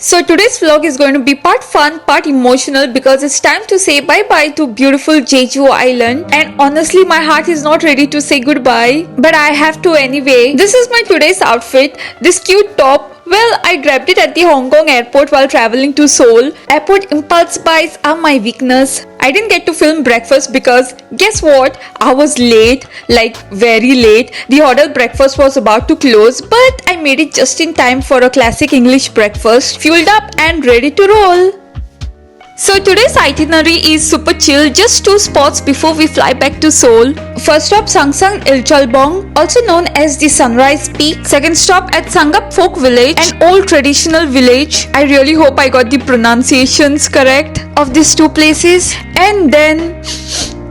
So today's vlog is going to be part fun, part emotional because it's time to say bye-bye to beautiful Jeju Island. And honestly, my heart is not ready to say goodbye, but I have to anyway. This is my today's outfit. This cute top. Well, I grabbed it at the Hong Kong airport while traveling to Seoul. Airport impulse buys are my weakness. I didn't get to film breakfast because guess what? I was late, like very late. The hotel breakfast was about to close, but I made it just in time for a classic English breakfast, fueled up and ready to roll. So today's itinerary is super chill, just 2 spots before we fly back to Seoul. First stop Sangsang Ilcholbong, also known as the Sunrise Peak. Second stop at Sangap Folk Village, an old traditional village. I really hope I got the pronunciations correct of these 2 places. And then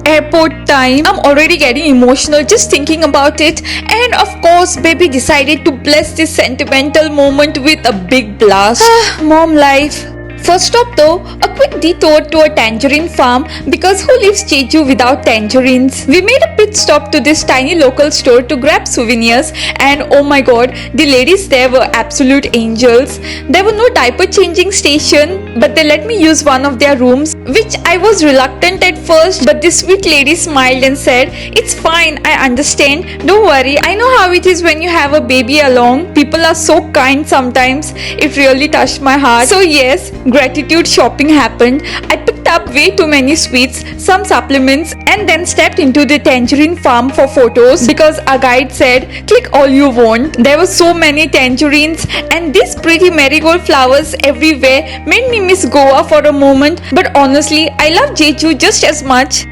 airport time. I'm already getting emotional just thinking about it. And of course, baby decided to bless this sentimental moment with a big blast. Mom life. First stop though, a quick detour to a tangerine farm because who leaves Jeju without tangerines? We made a pit stop to this tiny local store to grab souvenirs and oh my god, the ladies there were absolute angels. There were no diaper changing station but they let me use one of their rooms, which I was reluctant at first, but this sweet lady smiled and said, "It's fine, I understand. Don't worry, I know how it is when you have a baby along. People are so kind sometimes." It really touched my heart. So yes, gratitude shopping happened. I picked up way too many sweets, some supplements, and then stepped into the tangerine farm for photos because our guide said, "Click all you want." There were so many tangerines and these pretty marigold flowers everywhere made me miss Goa for a moment, but honestly, I love Jeju just as much.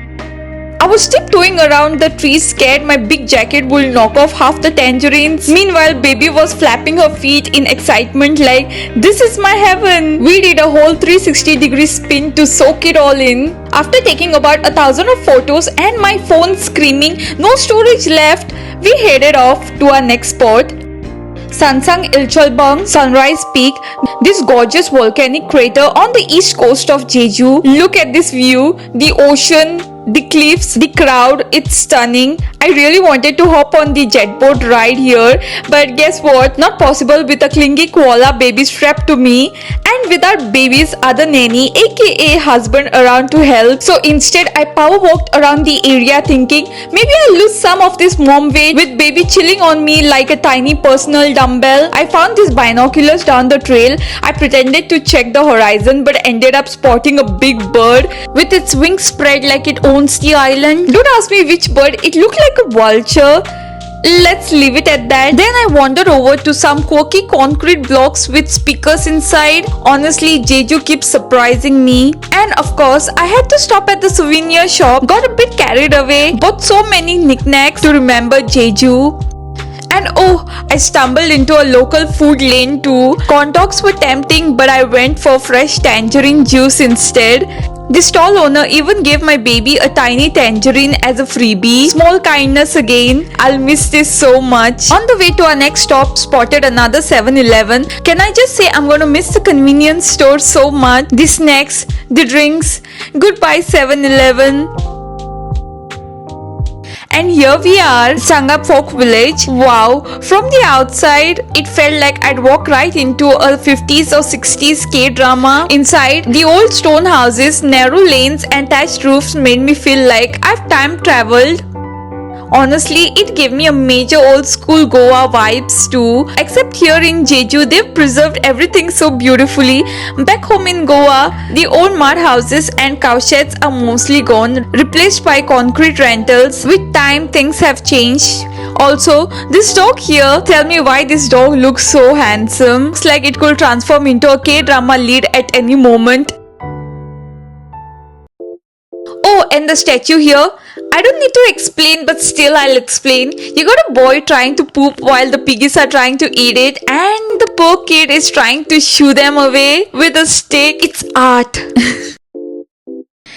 I was tiptoeing around the trees scared my big jacket would knock off half the tangerines. Meanwhile, baby was flapping her feet in excitement like, "This is my heaven." We did a whole 360-degree spin to soak it all in. After taking about 1,000 of photos and my phone screaming, "No storage left," we headed off to our next spot. Sangsang Ilcholbong Sunrise Peak, this gorgeous volcanic crater on the east coast of Jeju. Look at this view, the ocean, the cliffs, the crowd, it's stunning. I really wanted to hop on the jet boat ride here, but guess what? Not possible with a clingy koala baby strapped to me and without baby's other nanny aka husband around to help. So instead I power walked around the area thinking maybe I'll lose some of this mom weight with baby chilling on me like a tiny personal dumbbell. I found these binoculars down the trail. I pretended to check the horizon but ended up spotting a big bird with its wings spread like it owns the island. Don't ask me which bird, it looked like a vulture. Let's leave it at that. Then I wandered over to some quirky concrete blocks with speakers inside. Honestly, Jeju keeps surprising me. And of course, I had to stop at the souvenir shop. Got a bit carried away. Bought so many knickknacks to remember Jeju. And oh, I stumbled into a local food lane too. Corn dogs were tempting, but I went for fresh tangerine juice instead. The stall owner even gave my baby a tiny tangerine as a freebie. Small kindness again. I'll miss this so much. On the way to our next stop, spotted another 7-Eleven. Can I just say I'm gonna miss the convenience store so much. The snacks, the drinks. Goodbye 7-Eleven. And here we are, Sangap Folk Village. Wow, from the outside, it felt like I'd walk right into a 50s or 60s K-drama. Inside, the old stone houses, narrow lanes and thatched roofs made me feel like I've time traveled. Honestly, it gave me a major old school Goa vibes too. Except here in Jeju, they've preserved everything so beautifully. Back home in Goa, the old mud houses and cowsheds are mostly gone, replaced by concrete rentals. With time, things have changed. Also, this dog here, tell me why this dog looks so handsome. Looks like it could transform into a K-drama lead at any moment. Oh, and the statue here. I don't need to explain, but still I'll explain. You got a boy trying to poop while the piggies are trying to eat it, and the poor kid is trying to shoo them away with a stick. It's art.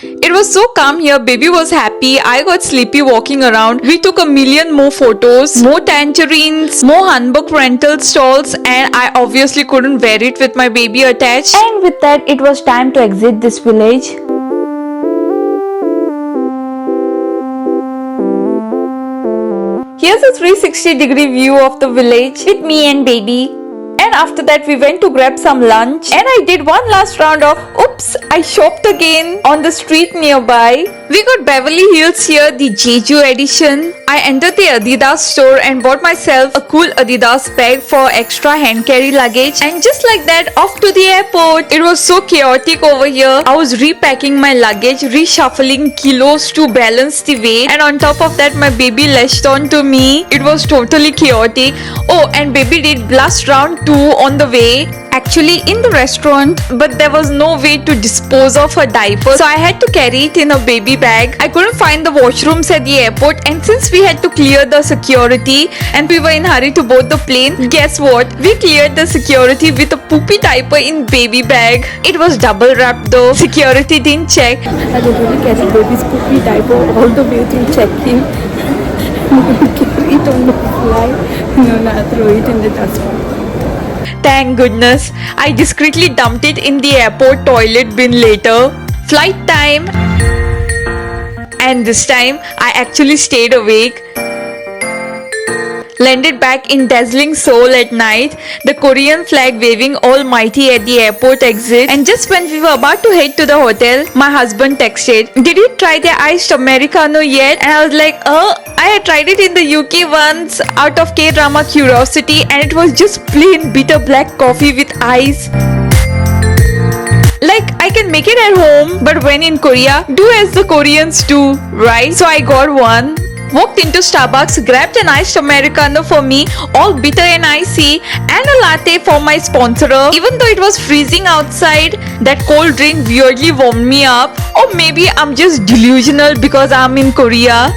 It was so calm here. Baby was happy. I got sleepy walking around. We took a million more photos, more tangerines, more hanbok rental stalls, and I obviously couldn't wear it with my baby attached. And with that, it was time to exit this village. Here's a 360-degree view of the village with me and baby. And after that we went to grab some lunch and I did one last round of oops, I shopped again on the street nearby. We got Beverly Hills here, the Jeju edition. I entered the Adidas store and bought myself a cool Adidas bag for extra hand carry luggage, and just like that off to the airport. It was so chaotic over here. I was repacking my luggage, reshuffling kilos to balance the weight, and on top of that my baby latched on to me. It was totally chaotic. Oh, and baby did blast round 2 on the way, actually in the restaurant, but there was no way to dispose of her diaper, so I had to carry it in a baby bag. I couldn't find the washrooms at the airport, and since we had to clear the security and we were in hurry to board the plane, guess what? We cleared the security with a poopy diaper in baby bag. It was double wrapped though. Security didn't check. I literally carried baby's poopy diaper all the way through check-in. Carry it on the fly. No, I throw it in the dustbin. Thank goodness. I discreetly dumped it in the airport toilet bin later. Flight time. And this time, I actually stayed awake. Landed back in dazzling Seoul at night, the Korean flag waving almighty at the airport exit, and just when we were about to head to the hotel, my husband texted, "Did you try the iced Americano yet?" And I was like, I had tried it in the UK once out of K-drama curiosity, and it was just plain bitter black coffee with ice. Like, I can make it at home, but when in Korea, do as the Koreans do, right? So I got one. Walked into Starbucks, grabbed an iced Americano for me, all bitter and icy, and a latte for my sponsorer. Even though it was freezing outside, that cold drink weirdly warmed me up. Or maybe I'm just delusional because I'm in Korea.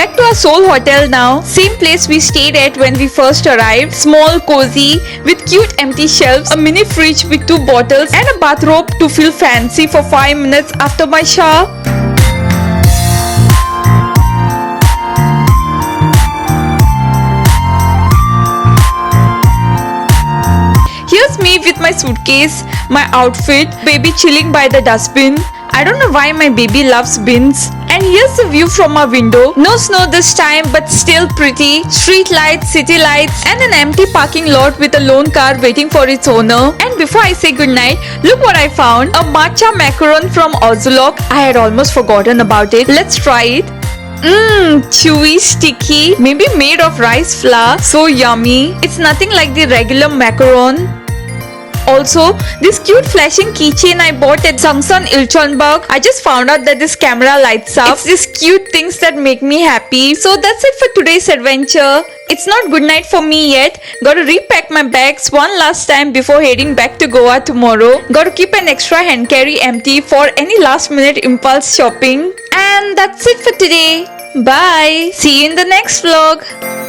Back to our Seoul hotel now. Same place we stayed at when we first arrived. Small, cozy, with cute empty shelves, a mini fridge with 2 bottles, and a bathrobe to feel fancy for 5 minutes after my shower. Here's me with my suitcase, my outfit, baby chilling by the dustbin. I don't know why my baby loves bins. And here's the view from our window. No snow this time, but still pretty. Street lights, city lights, and an empty parking lot with a lone car waiting for its owner. And before I say goodnight, look what I found. A matcha macaron from Ozolok. I had almost forgotten about it. Let's try it. Chewy, sticky, maybe made of rice flour. So yummy. It's nothing like the regular macaron. Also, this cute flashing keychain I bought at Sangsan Ilchonbuk. I just found out that this camera lights up. It's these cute things that make me happy. So that's it for today's adventure. It's not good night for me yet. Gotta repack my bags one last time before heading back to Goa tomorrow. Gotta keep an extra hand carry empty for any last minute impulse shopping. And that's it for today. Bye. See you in the next vlog.